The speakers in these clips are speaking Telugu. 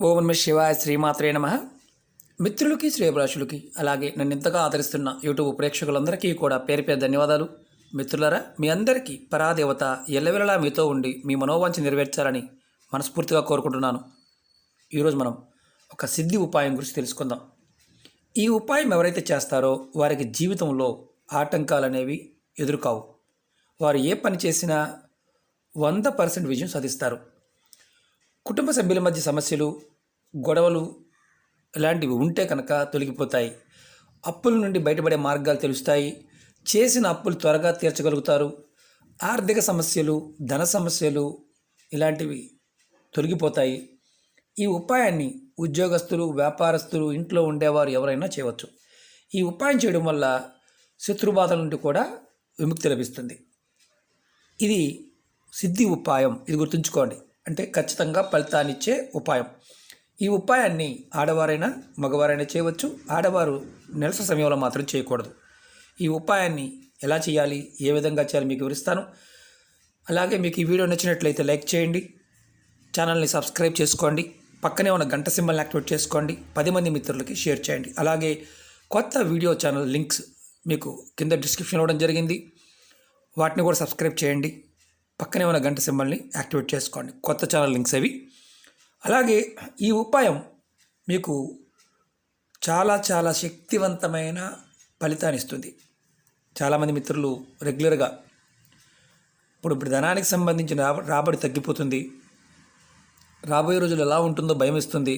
ఓం నమః శివాయ శ్రీమాత్రే నమః. మిత్రులకి శ్రేయభిలాషులకి అలాగే నన్ను ఇంతగా ఆదరిస్తున్న యూట్యూబ్ ప్రేక్షకులందరికీ కూడా పేరు పేరు ధన్యవాదాలు. మిత్రులారా, మీ అందరికీ పరాదేవత ఎల్లవెల్లలా మీతో ఉండి మీ మనోవాంఛ నెరవేర్చాలని మనస్ఫూర్తిగా కోరుకుంటున్నాను. ఈరోజు మనం ఒక సిద్ధి ఉపాయం గురించి తెలుసుకుందాం. ఈ ఉపాయం ఎవరైతే చేస్తారో వారికి జీవితంలో ఆటంకాలు అనేవి ఎదురుకావు. వారు ఏ పని చేసినా 100% విజయం సాధిస్తారు. కుటుంబ సభ్యుల మధ్య సమస్యలు, గొడవలు ఇలాంటివి ఉంటే కనుక తొలగిపోతాయి. అప్పుల నుండి బయటపడే మార్గాలు తెలుస్తాయి. చేసిన అప్పులు త్వరగా తీర్చగలుగుతారు. ఆర్థిక సమస్యలు, ధన సమస్యలు ఇలాంటివి తొలగిపోతాయి. ఈ ఉపాయాన్ని ఉద్యోగస్తులు, వ్యాపారస్తులు, ఇంట్లో ఉండేవారు ఎవరైనా చేయవచ్చు. ఈ ఉపాయం చేయడం వల్ల శత్రుబాధల నుండి కూడా విముక్తి లభిస్తుంది. ఇది సిద్ధి ఉపాయం. ఇది గుర్తుంచుకోండి. అంటే ఖచ్చితంగా ఫలితాన్నిచ్చే ఉపాయం. ఈ ఉపాయాన్ని ఆడవారైనా మగవారైనా చేయవచ్చు. ఆడవారు నెలసరి సమయంలో మాత్రం చేయకూడదు. ఈ ఉపాయాన్ని ఎలా చేయాలి, ఏ విధంగా చేయాలి మీకు వివరిస్తాను. అలాగే మీకు ఈ వీడియో నచ్చినట్లయితే లైక్ చేయండి, ఛానల్ని సబ్స్క్రైబ్ చేసుకోండి, పక్కనే ఉన్న గంట సింబల్ని యాక్టివేట్ చేసుకోండి, 10 మంది మిత్రులకి షేర్ చేయండి. అలాగే కొత్త వీడియో ఛానల్ లింక్స్ మీకు కింద డిస్క్రిప్షన్ ఇవ్వడం జరిగింది. వాటిని కూడా సబ్స్క్రైబ్ చేయండి, పక్కనే ఉన్న గంట సింబల్ని యాక్టివేట్ చేసుకోండి. కొత్త ఛానల్ లింక్స్ అవి. అలాగే ఈ ఉపాయం మీకు చాలా చాలా శక్తివంతమైన ఫలితాన్ని ఇస్తుంది. చాలామంది మిత్రులు రెగ్యులర్గా ఇప్పుడు ధనానికి సంబంధించిన రాబడి తగ్గిపోతుంది, రాబోయే రోజులు ఎలా ఉంటుందో భయం ఇస్తుంది,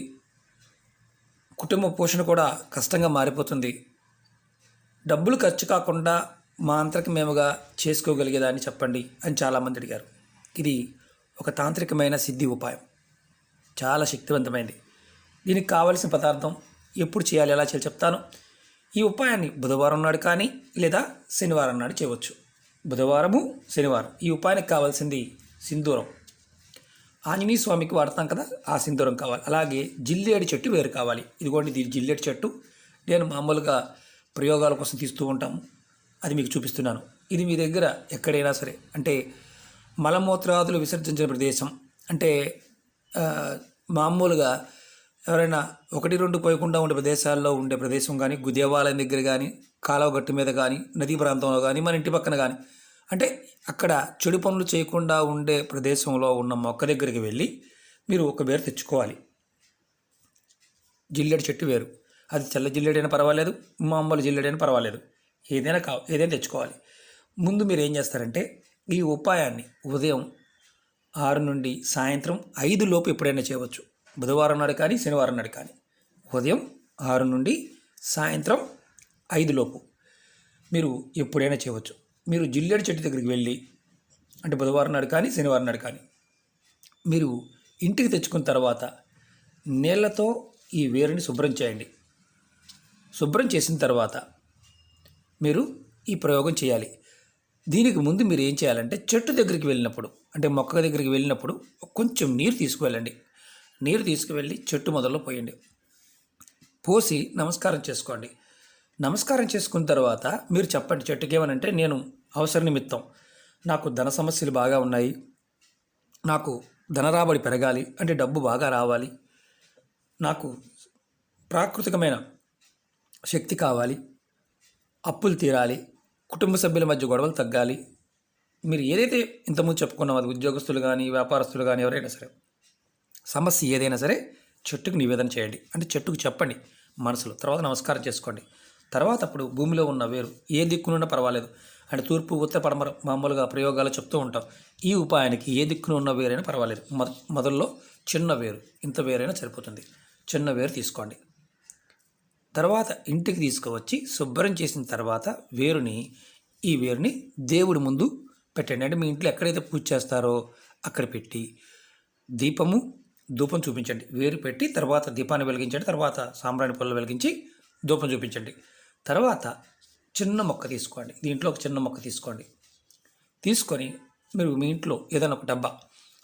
కుటుంబ పోషణ కూడా కష్టంగా మారిపోతుంది, డబ్బులు ఖర్చు కాకుండా మా అంతరికి మేముగా చేసుకోగలిగేదాన్ని చెప్పండి అని చాలామంది అడిగారు. ఇది ఒక తాంత్రికమైన సిద్ధి ఉపాయం, చాలా శక్తివంతమైనది. దీనికి కావలసిన పదార్థం, ఎప్పుడు చేయాలి, ఎలా చేయాలి చెప్తాను. ఈ ఉపాయాన్ని బుధవారం నాడు కానీ లేదా శనివారం నాడు చేయవచ్చు. బుధవారము, శనివారం. ఈ ఉపాయానికి కావాల్సింది సింధూరం. ఆంజనేయ స్వామికి వాడతాం కదా, ఆ సింధూరం కావాలి. అలాగే జిల్లేడు చెట్టు వేరు కావాలి. ఇదిగోండి, ఇది జిల్లేడు చెట్టు. నేను మామూలుగా ప్రయోగాల కోసం తీస్తూ ఉంటాము, అది మీకు చూపిస్తున్నాను. ఇది మీ దగ్గర ఎక్కడైనా సరే, అంటే మలమూత్రాదులు విసర్జించిన ప్రదేశం, అంటే మామూలుగా ఎవరైనా 1-2 పోయకుండా ఉండే ప్రదేశాల్లో ఉండే ప్రదేశం కానీ, దేవాలయం దగ్గర కానీ, కాలువ గట్టు మీద కానీ, నదీ ప్రాంతంలో కానీ, మన ఇంటి పక్కన కానీ, అంటే అక్కడ చెడు పనులు చేయకుండా ఉండే ప్రదేశంలో ఉన్న మొక్క దగ్గరికి వెళ్ళి మీరు ఒక వేరు తెచ్చుకోవాలి. జిల్లేడు చెట్టు వేరు, అది తెల్ల జిల్లేడైనా పర్వాలేదు, మామూలు జిల్లేడైనా పర్వాలేదు, ఏదైనా తెచ్చుకోవాలి. ముందు మీరు ఏం చేస్తారంటే ఈ ఉపాయాన్ని ఉదయం 6 నుండి సాయంత్రం 5 లోపు ఎప్పుడైనా చేయవచ్చు. బుధవారం నాడు కానీ శనివారం నాడు కానీ ఉదయం 6 నుండి సాయంత్రం 5 లోపు మీరు ఎప్పుడైనా చేయవచ్చు. మీరు జిల్లేడు చెట్టు దగ్గరికి వెళ్ళి, అంటే బుధవారం నాడు కానీ శనివారం నాడు కానీ, మీరు ఇంటికి తెచ్చుకున్న తర్వాత నీళ్లతో ఈ వేరుని శుభ్రం చేయండి. శుభ్రం చేసిన తర్వాత మీరు ఈ ప్రయోగం చేయాలి. దీనికి ముందు మీరు ఏం చేయాలంటే చెట్టు దగ్గరికి వెళ్ళినప్పుడు, అంటే మొక్క దగ్గరికి వెళ్ళినప్పుడు కొంచెం నీరు తీసుకువెళ్ళండి. నీరు తీసుకువెళ్ళి చెట్టు మొదల్లో పోయండి. పోసి నమస్కారం చేసుకోండి. నమస్కారం చేసుకున్న తర్వాత మీరు చెప్పండి చెట్టుకి ఏమనంటే, నేను అవసర నిమిత్తం నాకు ధన సమస్యలు బాగా ఉన్నాయి, నాకు ధన రాబడి పెరగాలి, అంటే డబ్బు బాగా రావాలి, నాకు ప్రాకృతికమైన శక్తి కావాలి, అప్పులు తీరాలి, కుటుంబ సభ్యుల మధ్య గొడవలు తగ్గాలి. మీరు ఏదైతే ఇంతకుముందు చెప్పుకున్నాం, అది ఉద్యోగస్తులు కానీ వ్యాపారస్తులు కానీ ఎవరైనా సరే, సమస్య ఏదైనా సరే చెట్టుకు నివేదన చేయండి. అంటే చెట్టుకు చెప్పండి మనసులో. తర్వాత నమస్కారం చేసుకోండి. తర్వాత అప్పుడు భూమిలో ఉన్న వేరు ఏ దిక్కునున్నా పర్వాలేదు, అంటే తూర్పు, ఉత్తర, పడమర మామూలుగా ప్రయోగాలు చెప్తూ ఉంటాం. ఈ ఉపాయానికి ఏ దిక్కున ఉన్న వేరైనా పర్వాలేదు. మొదల్లో చిన్న వేరు, ఇంత వేరైనా సరిపోతుంది, చిన్న వేరు తీసుకోండి. తర్వాత ఇంటికి తీసుకువచ్చి శుభ్రం చేసిన తర్వాత ఈ వేరుని దేవుడి ముందు పెట్టండి. అంటే మీ ఇంట్లో ఎక్కడైతే పూజ చేస్తారో అక్కడ పెట్టి ధూపం చూపించండి. వేరు పెట్టి తర్వాత దీపాన్ని వెలిగించండి. తర్వాత సాంబ్రాణి పొల్లు వెలిగించి ధూపం చూపించండి. తర్వాత చిన్న మొక్క తీసుకోండి. దీంట్లో ఒక చిన్న మొక్క తీసుకోండి. తీసుకొని మీరు మీ ఇంట్లో ఏదైనా ఒక డబ్బా,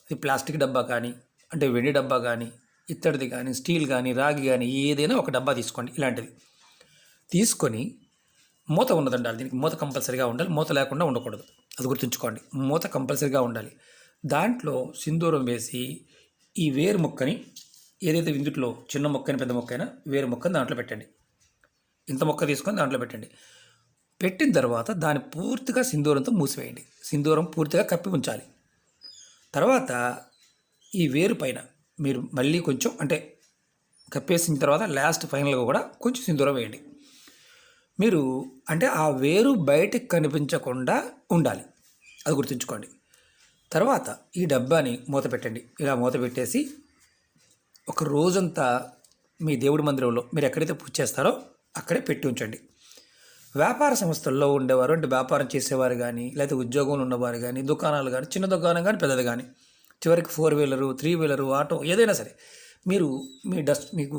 అది ప్లాస్టిక్ డబ్బా కానీ, అంటే వెండి డబ్బా కానీ, ఇత్తడిది కానీ, స్టీల్ కానీ, రాగి కానీ, ఏదైనా ఒక డబ్బా తీసుకోండి. ఇలాంటిది తీసుకొని మూత ఉన్నదండాలి. దీనికి మూత కంపల్సరీగా ఉండాలి, మూత లేకుండా ఉండకూడదు, అది గుర్తుంచుకోండి. మూత కంపల్సరీగా ఉండాలి. దాంట్లో సింధూరం వేసి ఈ వేరు ముక్కని ఏదైతే ఇందుట్లో చిన్న మొక్కైనా పెద్ద మొక్కైనా వేరు మొక్కని దాంట్లో పెట్టండి. ఇంత మొక్క తీసుకొని దాంట్లో పెట్టండి. పెట్టిన తర్వాత దాన్ని పూర్తిగా సింధూరంతో మూసివేయండి. సింధూరం పూర్తిగా కప్పి ఉంచాలి. తర్వాత ఈ వేరు పైన మీరు మళ్ళీ కొంచెం అంటే కప్పేసిన తర్వాత లాస్ట్ ఫైనల్గా కూడా కొంచెం సింధూరం వేయండి. మీరు అంటే ఆ వేరు బయటకు కనిపించకుండా ఉండాలి, అది గుర్తుంచుకోండి. తర్వాత ఈ డబ్బాని మూత పెట్టండి. ఇలా మూత పెట్టేసి ఒక రోజంతా మీ దేవుడి మందిరంలో మీరు ఎక్కడైతే పూజ చేస్తారో అక్కడే పెట్టి ఉంచండి. వ్యాపార సంస్థల్లో ఉండేవారు అంటే వ్యాపారం చేసేవారు కానీ, లేకపోతే ఉద్యోగంలో ఉన్నవారు కానీ, దుకాణాలు కానీ, చిన్న దుకాణం కానీ పెద్దది కానీ, చివరికి 4-వీలరు 3-వీలరు ఆటో ఏదైనా సరే మీరు మీకు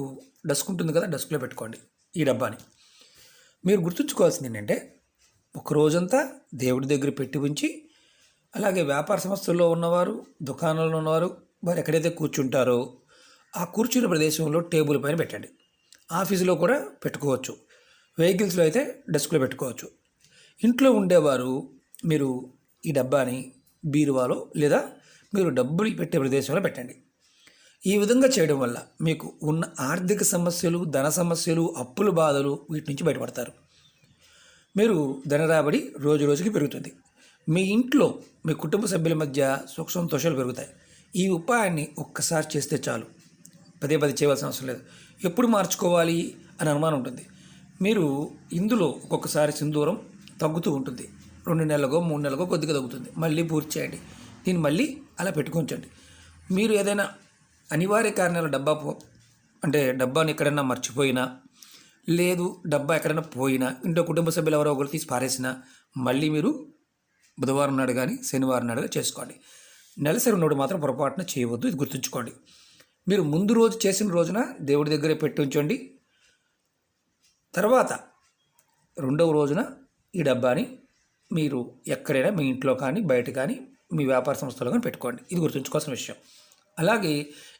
డస్క్ ఉంటుంది కదా, డస్క్లో పెట్టుకోండి ఈ డబ్బాని. మీరు గుర్తుంచుకోవాల్సింది ఏంటంటే ఒక రోజంతా దేవుడి దగ్గర పెట్టి ఉంచి, అలాగే వ్యాపార సంస్థల్లో ఉన్నవారు, దుకాణంలో ఉన్నవారు వారు ఎక్కడైతే కూర్చుంటారో ఆ కూర్చున్న ప్రదేశంలో టేబుల్ పైన పెట్టండి. ఆఫీసులో కూడా పెట్టుకోవచ్చు, వెహికల్స్లో అయితే డెస్క్లో పెట్టుకోవచ్చు. ఇంట్లో ఉండేవారు మీరు ఈ డబ్బాని బీరువాలో లేదా మీరు డబ్బులు పెట్టే ప్రదేశంలో పెట్టండి. ఈ విధంగా చేయడం వల్ల మీకు ఉన్న ఆర్థిక సమస్యలు, ధన సమస్యలు, అప్పుల బాధలు వీటి నుంచి బయటపడతారు. మీరు ధన రాబడి రోజు రోజుకి పెరుగుతుంది. మీ ఇంట్లో మీ కుటుంబ సభ్యుల మధ్య సుఖ సంతోషాలు పెరుగుతాయి. ఈ ఉపాయాన్ని ఒక్కసారి చేస్తే చాలు, పదే చేయవలసిన అవసరం లేదు. ఎప్పుడు మార్చుకోవాలి అని అనుమానం ఉంటుంది. మీరు ఇందులో ఒక్కొక్కసారి సింధూరం తగ్గుతూ ఉంటుంది. 2 నెలలకో 3 నెలలకో కొద్దిగా తగ్గుతుంది. మళ్ళీ పూర్తి చేయండి. దీన్ని మళ్ళీ అలా పెట్టుకుంచండి. మీరు ఏదైనా అనివార్య కారణాల డబ్బాని ఎక్కడైనా మర్చిపోయినా, లేదు డబ్బా ఎక్కడైనా పోయినా, ఇంట్లో కుటుంబ సభ్యులు ఎవరో ఒకరు తీసి పారేసినా మళ్ళీ మీరు బుధవారం నాడు కానీ శనివారం నాడు చేసుకోండి. నెలసరి నోడు మాత్రం పొరపాటున చేయవద్దు, ఇది గుర్తుంచుకోండి. మీరు ముందు రోజు చేసిన రోజున దేవుడి దగ్గరే పెట్టి ఉంచండి. తర్వాత 2వ రోజున ఈ డబ్బాని మీరు ఎక్కడైనా మీ ఇంట్లో కానీ బయట కానీ మీ వ్యాపార సంస్థలో కానీ పెట్టుకోండి. ఇది గుర్తుంచుకోవాల్సిన విషయం. అలాగే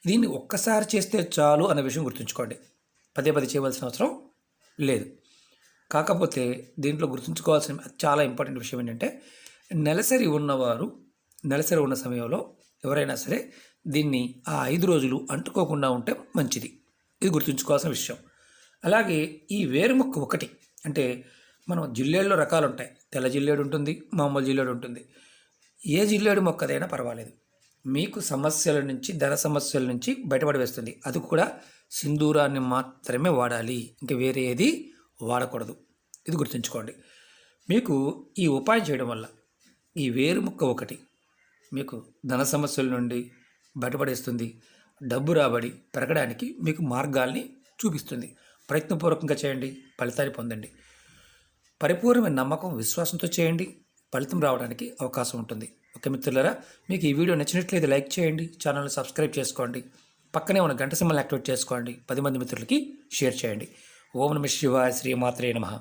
దీన్ని ఒక్కసారి చేస్తే చాలు అనే విషయం గుర్తుంచుకోండి. పదే చేయవలసిన అవసరం లేదు. కాకపోతే దీంట్లో గుర్తుంచుకోవాల్సిన చాలా ఇంపార్టెంట్ విషయం ఏంటంటే నెలసరి ఉన్న సమయంలో ఎవరైనా సరే దీన్ని ఆ 5 రోజులు అంటుకోకుండా ఉంటే మంచిది. ఇది గుర్తుంచుకోవాల్సిన విషయం. అలాగే ఈ వేరు మొక్క ఒకటి అంటే మనం జిల్లేడులో రకాలు ఉంటాయి. తెల్ల జిల్లేడు ఉంటుంది, మామూలు జిల్లేడు ఉంటుంది. ఏ జిల్లేడు మొక్కదైనా పర్వాలేదు, మీకు సమస్యల నుంచి, ధన సమస్యల నుంచి బయటపడి వేస్తుంది. అది కూడా సింధూరాన్ని మాత్రమే వాడాలి, ఇంకా వేరే ఏది వాడకూడదు. ఇది గుర్తుంచుకోండి. మీకు ఈ ఉపాయం చేయడం వల్ల ఈ వేరు ముక్క ఒకటి మీకు ధన సమస్యల నుండి బయటపడేస్తుంది. డబ్బు రాబడి పెరగడానికి మీకు మార్గాల్ని చూపిస్తుంది. ప్రయత్నపూర్వకంగా చేయండి, ఫలితాన్ని పొందండి. పరిపూర్ణమైన నమ్మకం, విశ్వాసంతో చేయండి, ఫలితం రావడానికి అవకాశం ఉంటుంది. ఓకే మిత్రులారా, మీకు ఈ వీడియో నచ్చినట్లయితే లైక్ చేయండి, ఛానల్ని సబ్స్క్రైబ్ చేసుకోండి, పక్కనే ఉన్న గంట సింబల్ యాక్టివేట్ చేసుకోండి, 10 మంది మిత్రులకి షేర్ చేయండి. ఓం నమః శివాయ, శ్రీమాత్రే నమః.